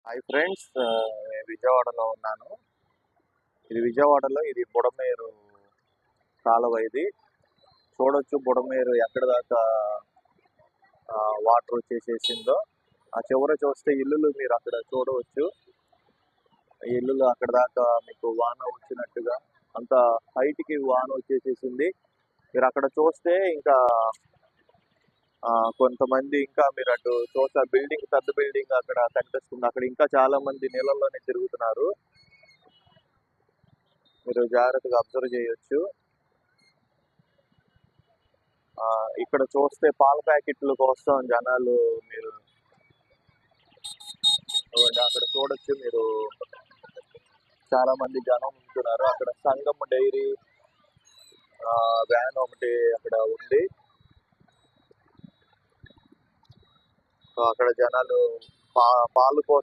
Hi friends, విజయవాడలో ఉన్నాను. ఇది విజయవాడలో ఇది బుడమేరు కాలువ. ఇది చూడొచ్చు, బుడమేరు ఎక్కడ దాకా వాటర్ వచ్చేసేసిందో. ఆ చివర చూస్తే ఇల్లులు మీరు అక్కడ చూడవచ్చు. ఇల్లులు అక్కడ దాకా మీకు వాన వచ్చినట్టుగా అంత హైట్కి వాన వచ్చేసేసింది. మీరు అక్కడ చూస్తే ఇంకా కొంతమంది ఇంకా మీరు అటు చూస్తే బిల్డింగ్, పెద్ద బిల్డింగ్ అక్కడ కనిపిస్తుంది. అక్కడ ఇంకా చాలా మంది నీళ్ళల్లోనే తిరుగుతున్నారు. మీరు జాగ్రత్తగా అబ్జర్వ్ చేయొచ్చు. ఇక్కడ చూస్తే పాల ప్యాకెట్ల కోసం జనాలు మీరు అక్కడ చూడొచ్చు. మీరు చాలా మంది జనం ఉంటున్నారు. అక్కడ సంగం డైరీ వ్యాన్ ఒకటి అక్కడ ఉంది. సో అక్కడ జనాలు పాలు కోసం